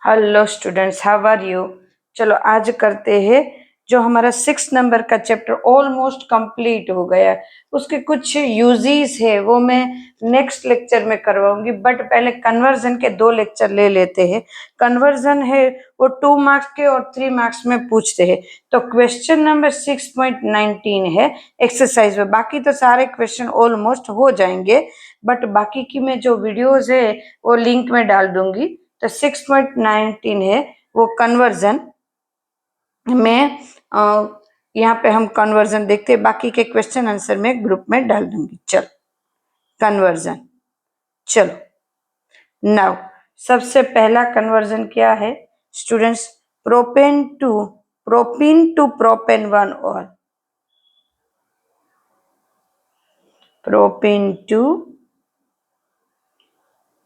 Hello students, how are you. चलो आज करते हैं जो हमारा 6 नंबर का चैप्टर ऑलमोस्ट कंप्लीट हो गया है, उसके कुछ यूजेस है वो मैं नेक्स्ट लेक्चर में करवाऊंगी। बट पहले कन्वर्जन के 2 लेक्चर ले लेते हैं। कन्वर्जन है वो 2 मार्क्स के और 3 मार्क्स में पूछते हैं। तो क्वेश्चन नंबर 6.19 है एक्सरसाइज में। बाकी तो सारे क्वेश्चन ऑलमोस्ट हो जाएंगे, बट बाकी की मैं जो वीडियोज है वो लिंक में डाल दूंगी। तो 6.19 है वो कन्वर्जन में। यहाँ पे हम कन्वर्जन देखते हैं, बाकी के क्वेश्चन आंसर में ग्रुप में डाल दूंगी। चलो कन्वर्जन, चलो नाउ सबसे पहला कन्वर्जन क्या है students? Propane two propane 1 all. Propane two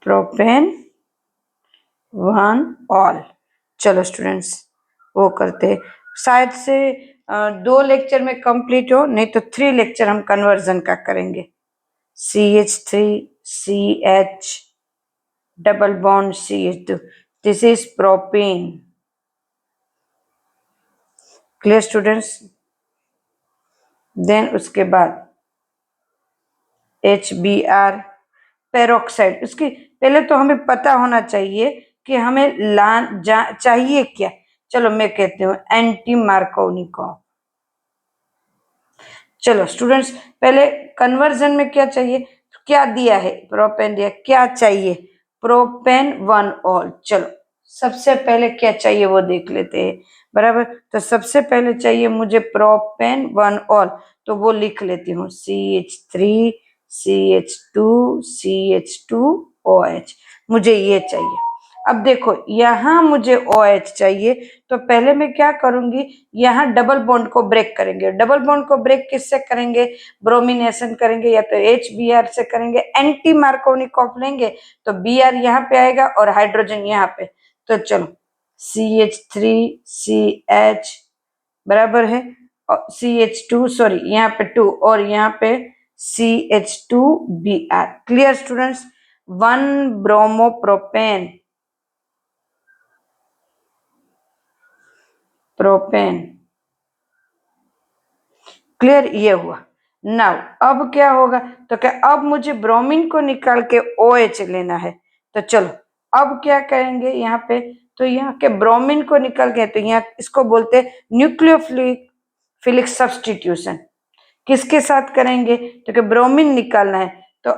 propane 1 all. चलो स्टूडेंट्स वो करते, शायद से 2 लेक्चर में कंप्लीट हो, नहीं तो 3 लेक्चर हम कन्वर्जन का करेंगे। CH3CH double bond CH2, this is propene. Clear students? Then उसके बाद HBr पेरोक्साइड। उसकी पहले तो हमें पता होना चाहिए कि हमें चाहिए क्या। चलो मैं कहती हूँ एंटी मार्कोनिकॉफ। चलो स्टूडेंट्स पहले कन्वर्जन में क्या चाहिए, क्या दिया है, प्रोपेन दिया, क्या चाहिए, प्रोपेन 1 ऑल। चलो सबसे पहले क्या चाहिए वो देख लेते हैं। बराबर, तो सबसे पहले चाहिए मुझे प्रोपेन 1 ऑल, तो वो लिख लेती हूँ CH3 CH2 CH2OH। मुझे ये चाहिए। अब देखो यहाँ मुझे OH चाहिए, तो पहले मैं क्या करूंगी, यहाँ डबल बॉन्ड को ब्रेक करेंगे। डबल बॉन्ड को ब्रेक किससे करेंगे? ब्रोमिनेशन करेंगे, या तो HBr से करेंगे। एंटी मार्कोनिकॉफ लेंगे तो Br यहाँ पे आएगा और हाइड्रोजन यहाँ पे। तो चलो CH3CH बराबर है CH2, सॉरी यहाँ पे 2 और यहाँ पे CH2Br। Clear students? 1 bromopropane propane. Clear? ये हुआ। नाउ अब क्या होगा, तो क्या अब मुझे ब्रोमीन को निकाल के OH लेना है। तो चलो अब क्या करेंगे यहाँ पे, तो यहाँ के ब्रोमीन को निकाल के, तो यहाँ इसको बोलते हैं न्यूक्लियोफिलिक सब्स्टिट्यूशन। किसके साथ करेंगे, तो क्या ब्रोमीन निकालना है तो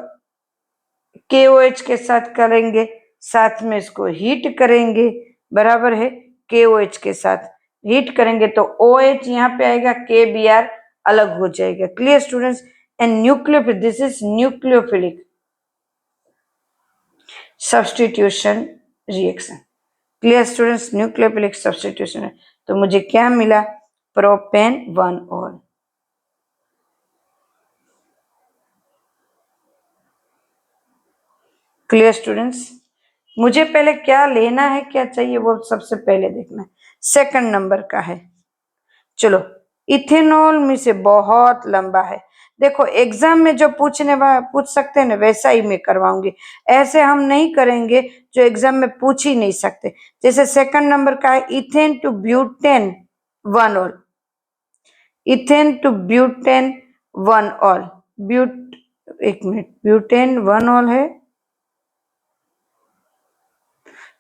KOH के साथ करेंगे, साथ में इसको हीट करेंगे। बराबर है, KOH के साथ हीट करेंगे तो OH यहाँ पे आएगा, KBr अलग हो जाएगा। Clear students? And nucleophilic, this is nucleophilic substitution reaction. Clear students? Nucleophilic substitution है, तो मुझे क्या मिला, प्रोपेन 1 ऑल। Clear students? मुझे पहले क्या लेना है, क्या चाहिए वो सबसे पहले देखना है। सेकंड नंबर का है, चलो इथेनॉल में से बहुत लंबा है। देखो एग्जाम में जो पूछ सकते हैं ना, वैसा ही मैं करवाऊंगी। ऐसे हम नहीं करेंगे जो एग्जाम में पूछ ही नहीं सकते। जैसे सेकंड नंबर का है ethane to butane 1 ol. Ethane to butane 1 ol. एक मिनट, ब्यूटेन 1 ऑल है,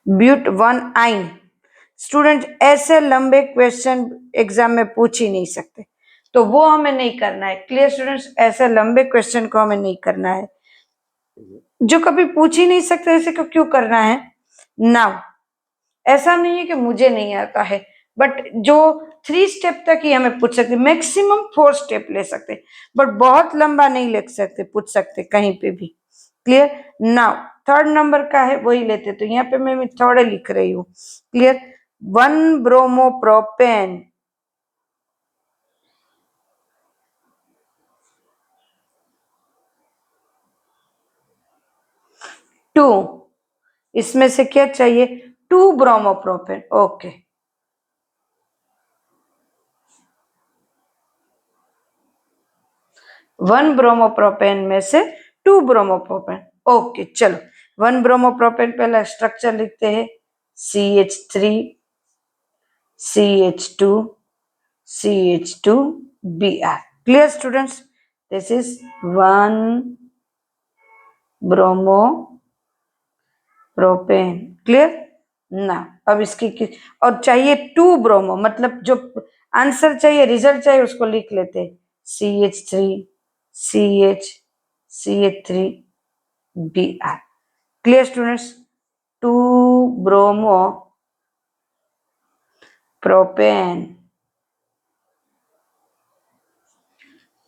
ब्यूट 1 आइन। स्टूडेंट ऐसे लंबे क्वेश्चन एग्जाम में पूछ ही नहीं सकते, तो वो हमें नहीं करना है। Clear students? ऐसे लंबे क्वेश्चन को हमें नहीं करना है, जो कभी पूछ ही नहीं सकते ऐसे को क्यों करना है। नाउ ऐसा नहीं है कि मुझे नहीं आता है, बट जो 3 स्टेप तक ही हमें पूछ सकते, मैक्सिमम 4 स्टेप ले सकते, बट बहुत लंबा नहीं ले सकते, पूछ सकते कहीं पे भी। क्लियर? नाउ थर्ड नंबर का है वही लेते, तो यहाँ पे मैं थर्ड लिख रही हूँ। क्लियर? 1 ब्रोमोप्रोपेन 2, इसमें से क्या चाहिए, 2 ब्रोमोप्रोपेन। ओके, 1 ब्रोमोप्रोपेन में से 2 ब्रोमोप्रोपेन। ओके चलो 1 ब्रोमोप्रोपेन पहला स्ट्रक्चर लिखते हैं CH3, CH2, CH2Br. Clear students? This is 1 bromo propane. Clear ना? अब इसकी और चाहिए 2 ब्रोमो, मतलब जो आंसर चाहिए, रिजल्ट चाहिए, उसको लिख लेते हैं. CH3, CH, CH3Br. Clear students? 2 bromo propane.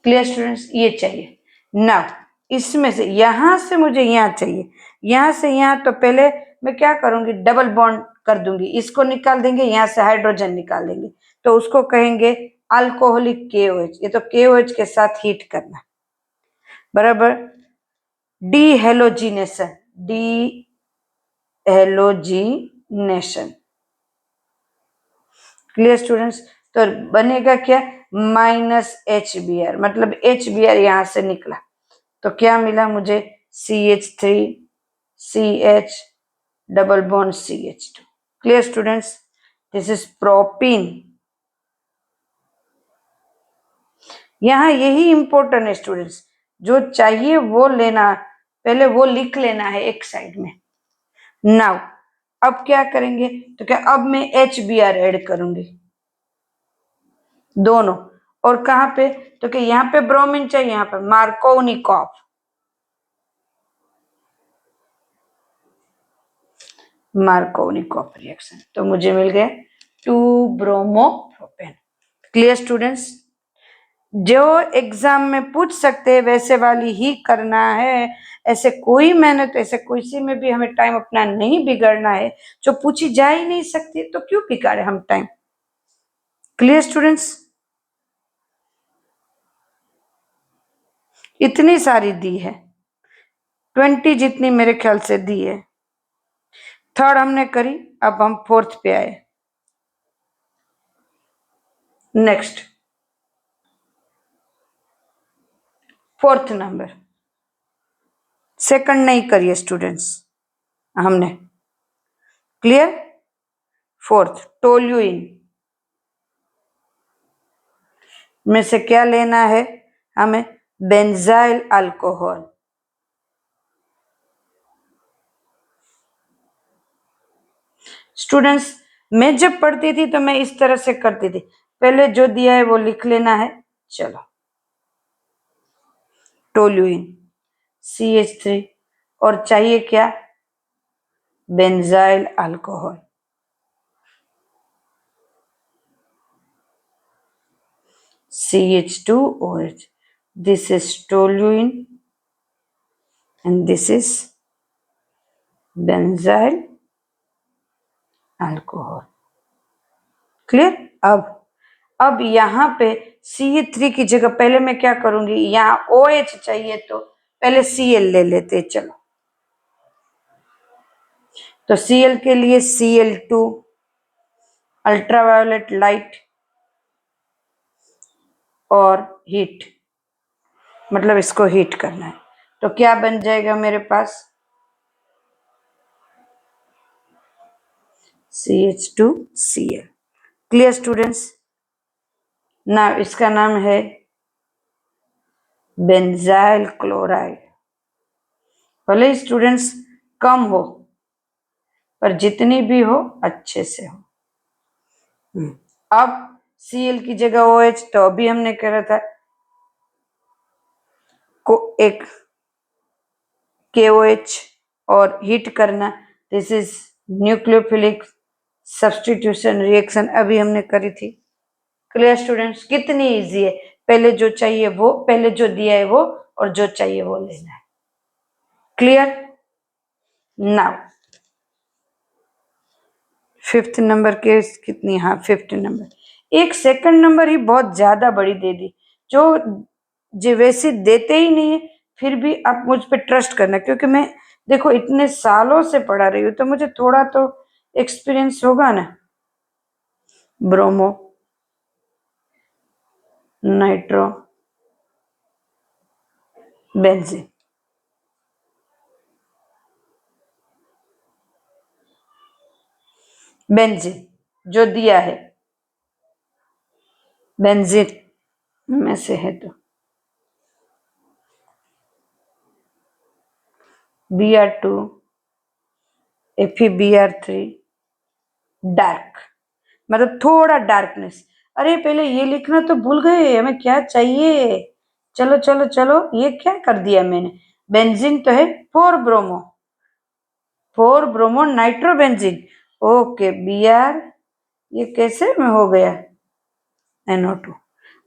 Clear students? ये चाहिए ना. इसमें से यहां से मुझे यहां चाहिए, यहां से यहां, तो पहले मैं क्या करूंगी, डबल बॉन्ड कर दूंगी. इसको निकाल देंगे, यहां से हाइड्रोजन निकाल देंगे, तो उसको कहेंगे अल्कोहलिक KOH. ये तो KOH के साथ हीट करना, बराबर. D halogenation, D halogenation. Clear students? तो बनेगा क्या, -HBr, मतलब HBr यहां से निकला, तो क्या मिला मुझे, CH3, CH, double bond CH2. Clear students? This is propene. यहां यही इंपॉर्टेंट है स्टूडेंट्स, जो चाहिए वो लेना, पहले वो लिख लेना है एक साइड में. नाउ अब क्या करेंगे, तो क्या अब मैं HBr ऐड करूंगी दोनों. और कहां पे, तो क्या यहां पे ब्रोमीन चाहिए, यहां पे मार्कोनिकॉफ, मार्कोनिकॉफ रिएक्शन, तो मुझे मिल गया 2 ब्रोमो प्रोपेन. Clear students? जो एग्जाम में पूछ सकते हैं वैसे वाली ही करना है. ऐसे कोई मेहनत, ऐसे किसी में भी हमें टाइम अपना नहीं बिगाड़ना है. जो पूछी जा ही नहीं सकती तो क्यों बिगाड़े हम टाइम. Clear students? इतनी सारी दी है, 20 जितनी मेरे ख्याल से दी है. थर्ड हमने करी, अब हम फोर्थ पे आए. Next, fourth number. सेकंड नहीं करिए स्टूडेंट्स हमने. क्लियर? फोर्थ, टोल्यूइन में से क्या लेना है हमें, बेंजाइल अल्कोहल. स्टूडेंट्स, मैं जब पढ़ती थी तो मैं इस तरह से करती थी, पहले जो दिया है वो लिख लेना है. चलो, टोल्यूइन, CH3, और चाहिए क्या, benzyl alcohol. CH2OH. This is toluene and this is benzyl alcohol. Clear? अब यहां पे CH3 की जगह पहले मैं क्या करूंगी, यहां OH चाहिए तो पहले Cl ले लेते. चलो, तो Cl के लिए Cl2, अल्ट्रावायोलेट लाइट और हीट, मतलब इसको हीट करना है, तो क्या बन जाएगा मेरे पास, CH2Cl. Clear students? ना, इसका नाम है बेंजाइल क्लोराइड. भले स्टूडेंट्स कम हो, पर जितनी भी हो अच्छे से हो. अब Cl की जगह OH, तो अभी हमने करा था को एक KOH और हीट करना. This is nucleophilic substitution reaction, अभी हमने करी थी. Clear students? कितनी इजी है, पहले जो चाहिए वो, पहले जो दिया है वो, और जो चाहिए वो लेना है. क्लियर? नाउ फिफ्थ नंबर के कितनी, हाँ फिफ्थ नंबर. एक सेकंड नंबर ही बहुत ज्यादा बड़ी दे दी, जो वैसे देते ही नहीं है. फिर भी आप मुझ पे ट्रस्ट करना, क्योंकि मैं देखो इतने सालों से पढ़ा रही हूँ, तो मुझे थोड़ा तो एक्सपीरियंस होगा ना. Bromo, nitro, benzene. बेंजीन जो दिया है, बेंजीन में से है तो Br2 FeBr3 डार्क, मतलब थोड़ा डार्कनेस। अरे पहले ये लिखना तो भूल गए, हमें क्या चाहिए। चलो चलो चलो, ये क्या कर दिया मैंने। बेंजीन तो है 4 bromo, 4 bromo nitrobenzene. Okay Br, ये कैसे में हो गया NO2।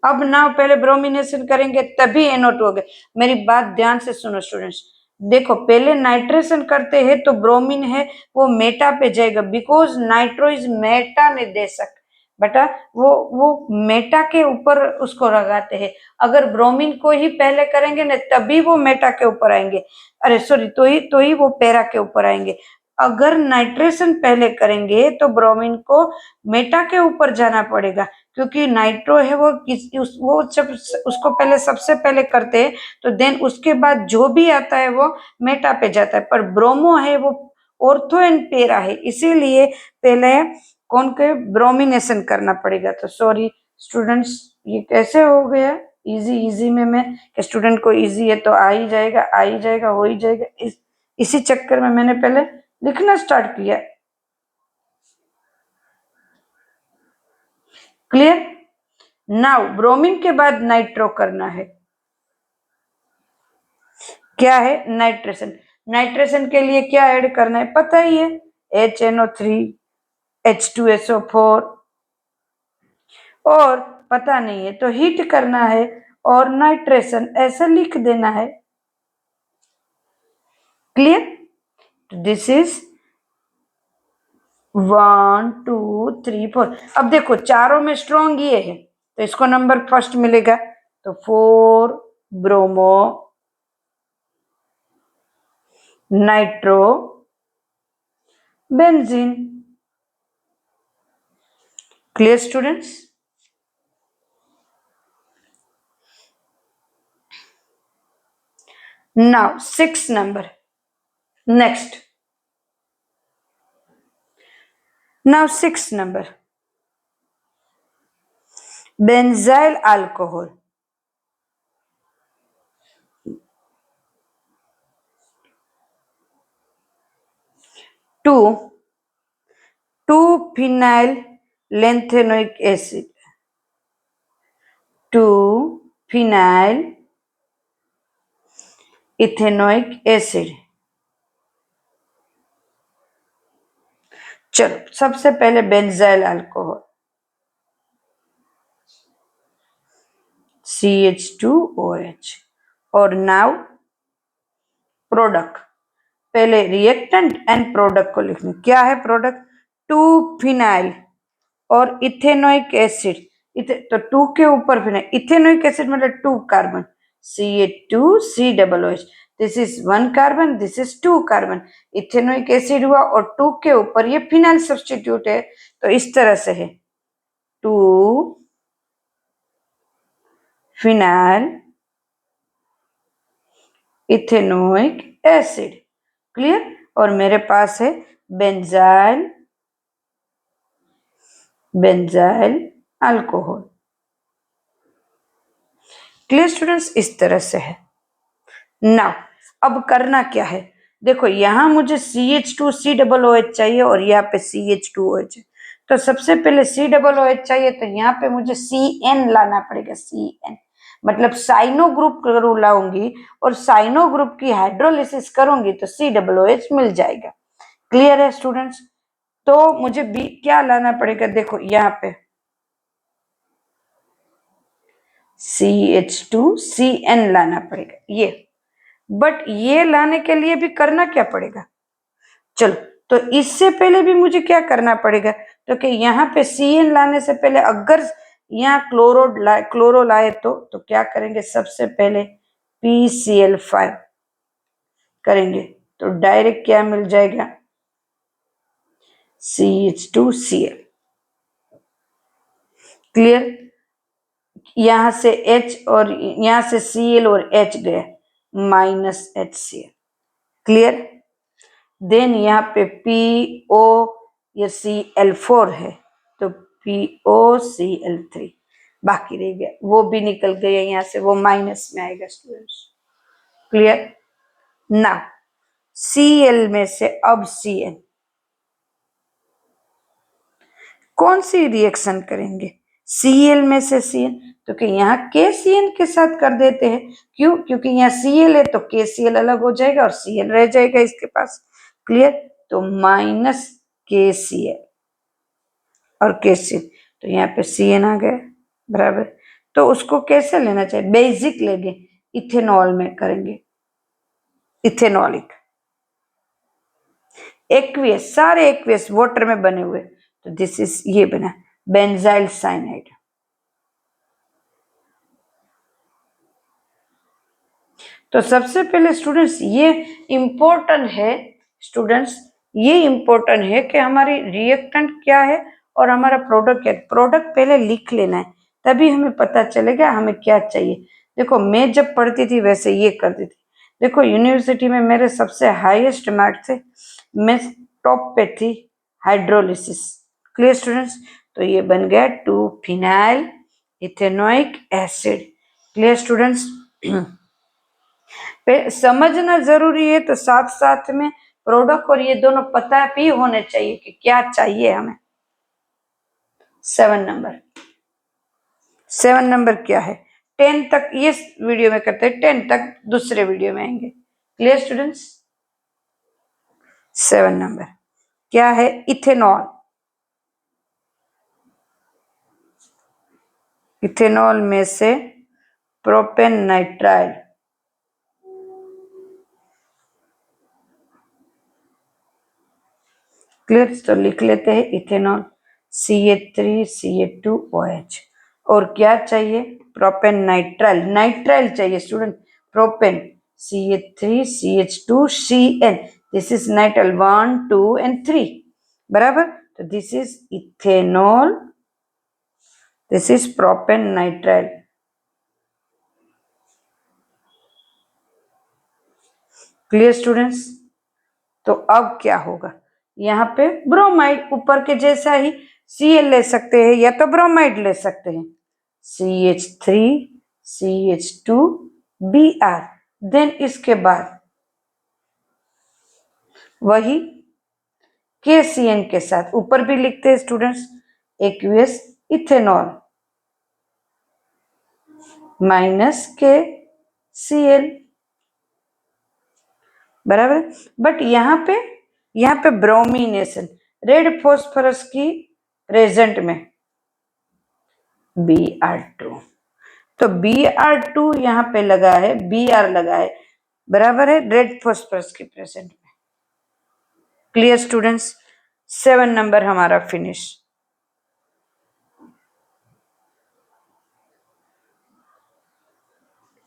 अब ना पहले ब्रोमिनेशन करेंगे तभी NO2 हो गया। मेरी बात ध्यान से सुनो स्टूडेंट्स, देखो पहले नाइट्रेशन करते हैं तो ब्रोमीन है वो मेटा पे जाएगा, बिकॉज नाइट्रो इज मेटा निर्देशक बेटा, वो मेटा के ऊपर उसको लगाते हैं। अगर ब्रोमीन को ही पहले करेंगे ना तभी वो मेटा के ऊपर आएंगे, अरे सॉरी तो ही वो पैरा के ऊपर आएंगे। अगर नाइट्रेशन पहले करेंगे तो ब्रोमीन को मेटा के ऊपर जाना पड़ेगा, क्योंकि नाइट्रो है वो जब उसको पहले सबसे पहले करते हैं तो देन उसके बाद जो भी आता है वो मेटा पे जाता है, पर ब्रोमो है वो ऑर्थो एंड पैरा है, इसीलिए पहले कौन के ब्रोमिनेशन करना पड़ेगा। तो सॉरी स्टूडेंट्स, ये कैसे हो गया इजी इजी में, मैं स्टूडेंट को इजी है तो आ ही जाएगा हो ही जाएगा, इसी चक्कर में मैंने पहले लिखना स्टार्ट किया। क्लियर। नाउ ब्रोमीन के बाद नाइट्रो करना है, क्या है नाइट्रेशन। नाइट्रेशन के लिए क्या ऐड करना है पता ही है, HNO3 H2SO4, और पता नहीं है तो हीट करना है और नाइट्रेशन ऐसा लिख देना है। क्लियर। This is 1 2 3 4। अब देखो चारों में स्ट्रॉन्ग ये है तो इसको नंबर फर्स्ट मिलेगा, तो 4 bromo nitro benzene. Clear students. Now 6 number, next. Now 6 number, benzyl alcohol. 2 phenyl लेंथेनोइक एसिड, 2 फिनाइल इथेनोइक एसिड। चलो सबसे पहले बेंजाइल अल्कोहल CH2OH, और नाउ प्रोडक्ट, पहले रिएक्टेंट एंड प्रोडक्ट को लिखना। क्या है प्रोडक्ट, 2 फिनाइल और इथेनोइक एसिड, तो 2 के ऊपर फिनाइल, इथेनोइक एसिड मतलब 2 carbon, CH2COOH, this is 1 carbon, this is 2 carbon, ethanoic acid हुआ और 2 के ऊपर ये फिनाइल सब्सटीट्यूट है, तो इस तरह से है 2 फिनाइल इथेनोइक एसिड। क्लियर। और मेरे पास है बेंजाइल अल्कोहल। क्लियर स्टूडेंट्स, इस तरह से है। नाउ अब करना क्या है, देखो यहां मुझे CH2COOH चाहिए और यहाँ पे CH2OH है, तो सबसे पहले COOH चाहिए तो यहाँ पे मुझे CN लाना पड़ेगा। CN मतलब साइनो ग्रुप लाऊंगी और साइनो ग्रुप की हाइड्रोलिसिस करूंगी तो COOH मिल जाएगा। क्लियर है स्टूडेंट्स। तो मुझे बी क्या लाना पड़ेगा, देखो यहाँ पे CH2CN लाना पड़ेगा ये, बट ये लाने के लिए भी करना क्या पड़ेगा, चलो तो इससे पहले भी मुझे क्या करना पड़ेगा, तो कि यहाँ पे CN लाने से पहले अगर यहाँ क्लोरो लाए तो क्या करेंगे, सबसे पहले PCl5 करेंगे तो डायरेक्ट क्या मिल जाएगा CH2Cl। क्लियर। यहां से H और यहां से Cl और H गया -HCl। क्लियर। देन यहाँ पे PO ये Cl4 है, तो POCl3 बाकी रह गया, वो भी निकल गया यहाँ से, वो माइनस में आएगा स्टूडेंट्स। क्लियर ना? Cl में से अब Cn कौन सी रिएक्शन करेंगे? Cl में से Cn, तो कि यहाँ KCl के साथ कर देते हैं। क्यों? क्योंकि यहाँ Cl है तो KCl अलग हो जाएगा और Cl रह जाएगा इसके पास। क्लियर? तो माइनस KCl और KCl, तो यहाँ पे Cn आ गया बराबर। तो उसको कैसे लेना चाहिए? बेसिक लेंगे, इथेनॉल में करेंगे, इथेनॉलिक एक्वियस, सारे एक्वियस वाटर में बने हुए, तो दिस इज ये बना बेंजाइल साइनाइड। तो सबसे पहले स्टूडेंट्स ये इंपॉर्टेंट है, स्टूडेंट्स ये इंपॉर्टेंट है कि हमारी रिएक्टेंट क्या है और हमारा प्रोडक्ट क्या है। प्रोडक्ट पहले लिख लेना है, तभी हमें पता चलेगा हमें क्या चाहिए। देखो मैं जब पढ़ती थी वैसे ये करती थी। देखो यूनिवर्सिटी में मेरे सबसे हाईएस्ट मार्क्स थे, मैं टॉप पे थी हाइड्रोलिसिस। Clear students? तो ये बन गया 2 phenyl ethanoic acid. Clear students? समझना जरूरी है, तो साथ साथ में प्रोडक्ट और ये दोनों पता भी होने चाहिए कि क्या चाहिए हमें। 7 नंबर क्या है? 10 तक ये वीडियो में करते हैं, 10 तक दूसरे वीडियो में आएंगे। Clear students? 7 नंबर क्या है? इथेनॉल। इथेनॉल में से प्रोपेन नाइट्राइल, क्लियर? तो लिख लेते हैं इथेनॉल CH3CH2OH। और क्या चाहिए? प्रोपेन नाइट्राइल, नाइट्राइल चाहिए student. Propane CH3CH2CN, this is nitrile 1 2 and 3 बराबर। तो this is ethanol, this is propane nitrile. Clear students? तो अब क्या होगा? यहाँ पे ब्रोमाइड ऊपर के जैसा ही Cl ले सकते हैं या तो ब्रोमाइड ले सकते हैं, CH3CH2Br। देन इसके बाद वही KCN के साथ ऊपर भी लिखते हैं students, aqueous ethanol minus KCl बराबर। बट यहाँ पे ब्रोमिनेशन, रेड फॉस्फोरस की प्रेजेंट में Br2, तो Br2 यहाँ पे लगा है, Br लगा है बराबर है रेड फॉस्फोरस की प्रेजेंट में। Clear students? 7 नंबर हमारा फिनिश।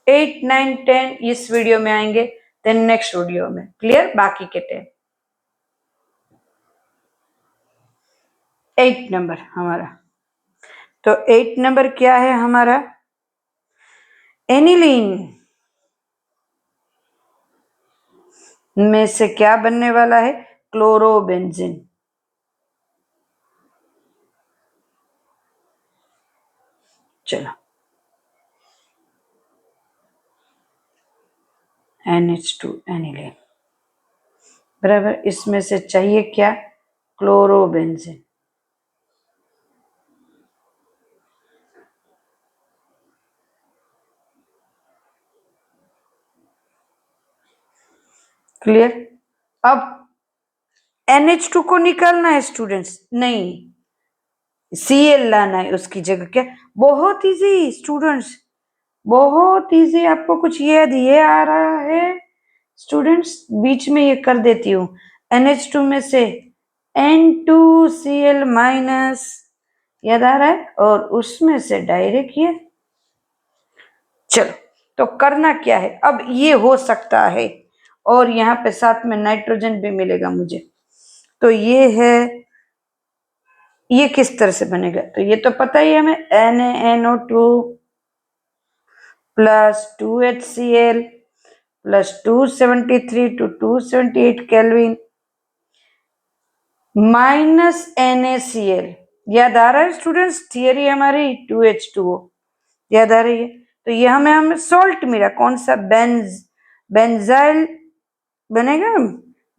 8 9 10 इस वीडियो में आएंगे, देन नेक्स्ट वीडियो में। क्लियर? बाकी के 10। 8 नंबर हमारा, तो 8 नंबर क्या है हमारा? एनिलीन में से क्या बनने वाला है? क्लोरोबेंजीन। चलो NH2 एनिलीन बराबर, इसमें से चाहिए क्या? क्लोरोबेंजीन। क्लियर? अब NH2 को निकालना है स्टूडेंट्स, नहीं Cl लाना है उसकी जगह। क्या? बहुत इजी स्टूडेंट्स, बहुत इजी। आपको कुछ याद ये आ रहा है स्टूडेंट्स? बीच में ये कर देती हूँ, NH2 में से N2Cl माइनस, याद आ रहा है? और उसमें से डायरेक्ट ये। चलो तो करना क्या है अब? ये हो सकता है और यहाँ पे साथ में नाइट्रोजन भी मिलेगा मुझे, तो ये है, ये किस तरह से बनेगा? तो ये तो पता ही है हमें, NaNO2 plus 2HCl plus 273 to 278 kelvin minus NaCl। याद आ रहा है स्टूडेंट्स, थियरी हमारी 2H2O याद आ रही है। तो ये हमें सॉल्ट मिला, कौन सा, बेंजाइल बनेगा,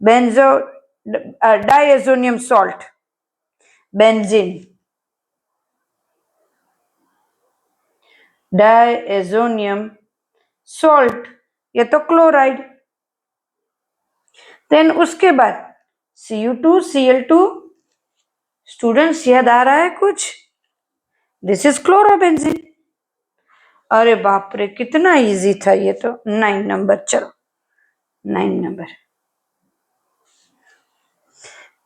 benzo diazonium salt, benzene, diazonium salt, ये तो क्लोराइड। देन उसके बाद Cu2Cl2, स्टूडेंट्स याद आ रहा है कुछ, दिस इज क्लोरोबेंजीन। अरे बाप रे कितना इजी था ये तो। 9 नंबर, चलो 9 नंबर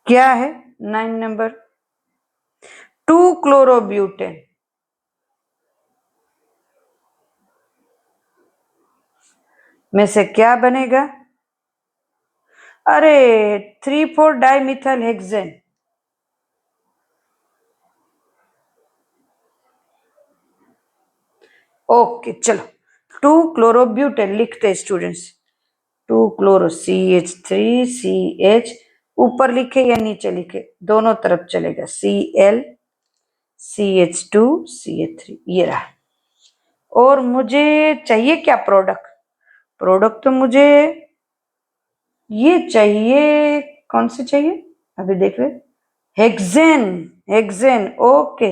क्या है, 9 नंबर 2-क्लोरोब्यूटेन। में से क्या बनेगा, अरे 3,4-डाइमिथाइल हेक्सेन। ओके चलो 2-क्लोरोब्यूटेन लिखते हैं स्टूडेंट्स, 2-क्लोरो CH3CH, ऊपर लिखे या नीचे लिखे, दोनों तरफ चलेगा, Cl CH2 CH3, ये रहा। और मुझे चाहिए क्या प्रोडक्ट, प्रोडक्ट तो मुझे ये चाहिए, कौन से चाहिए अभी देख रहे, hexane, hexane, okay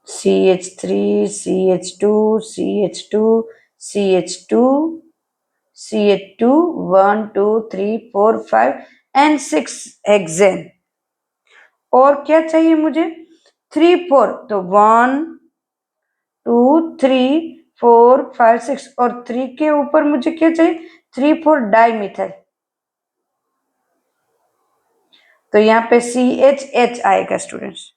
CH3 CH2 CH2 CH2 CH2 1 2 3 4 5 and 6 hexane. और क्या चाहिए मुझे, 3 4, तो 1 2 3 4 5 6, और 3 के ऊपर मुझे क्या चाहिए, 3,4-डाइमिथाइल, तो यहाँ पे CHH आएगा स्टूडेंट्स।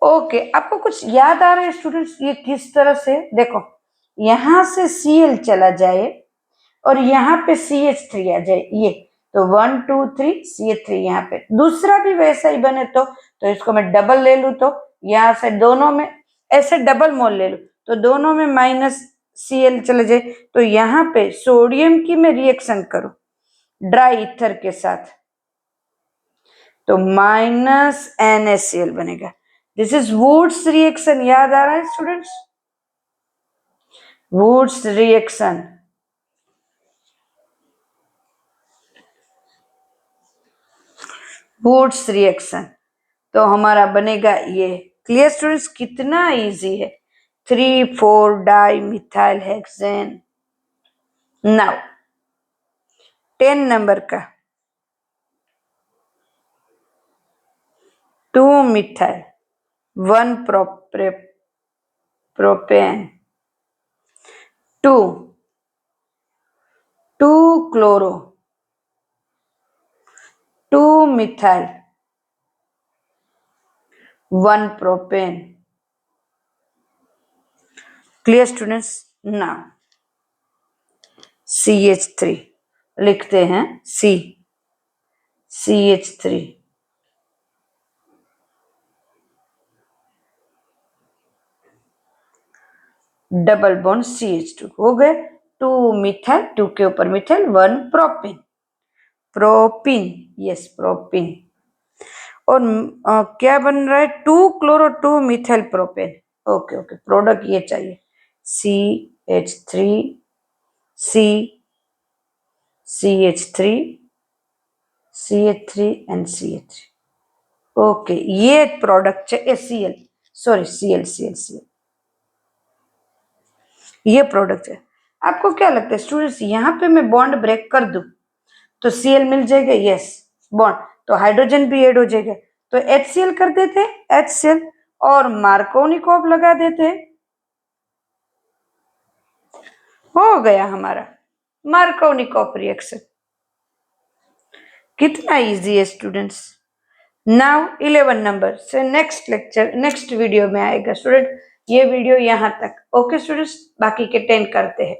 ओके आपको कुछ याद आ रहा है स्टूडेंट्स, ये किस तरह से, देखो यहां से Cl चला जाए और यहाँ पे CH3 आ जाए, ये तो 1 2 3 CH3 यहाँ पे, दूसरा भी वैसा ही बने तो इसको मैं डबल ले लू, तो यहाँ से दोनों में ऐसे डबल मोल ले लू, तो दोनों में माइनस Cl चले जाए, तो यहाँ पे सोडियम की मैं रिएक्शन करूं ड्राई ईथर के साथ, तो माइनस NaCl बनेगा। दिस इज वुड्स रिएक्शन, याद आ रहा है students, Wurtz reaction. Wurtz reaction तो हमारा बनेगा ये। क्लियर स्टूडेंट्स, कितना इजी है, 3,4-डाइमिथाइल हेक्सेन। नाउ 10 नंबर का 2-मिथाइल 1-प्रोपेन 2-क्लोरो 2-मिथाइल 1-प्रोपेन। क्लियर स्टूडेंट्स, नाउ CH3 लिखते हैं, CH3 डबल बॉन्ड CH2 हो गए, 2-मिथाइल, 2 के ऊपर मिथाइल, 1-प्रोपिन, प्रोपिन, यस प्रोपिन। और क्या बन रहा है, 2-क्लोरो 2-मिथाइल प्रोपेन। ओके ओके, प्रोडक्ट ये चाहिए, CH3 CH3 CH3 and CH3। Okay ये प्रोडक्ट चाहिए, Cl, सॉरी Cl, ये प्रोडक्ट है। आपको क्या लगता है स्टूडेंट्स, यहाँ पे मैं बॉन्ड ब्रेक कर दूं तो Cl मिल जाएगा, यस बॉन्ड, तो हाइड्रोजन भी ऐड हो जाएगा, तो HCl कर देते, HCl और मार्कोनिकॉव लगा देते, हो गया हमारा मार्कोनिकॉव रिएक्शन। कितना इजी है स्टूडेंट्स। नाउ 11 नंबर से नेक्स्ट लेक्चर, नेक्स्ट वीडियो में आएगा स्टूडेंट, ये वीडियो यहाँ तक। ओके स्टूडेंट्स, बाकी के 10 करते हैं।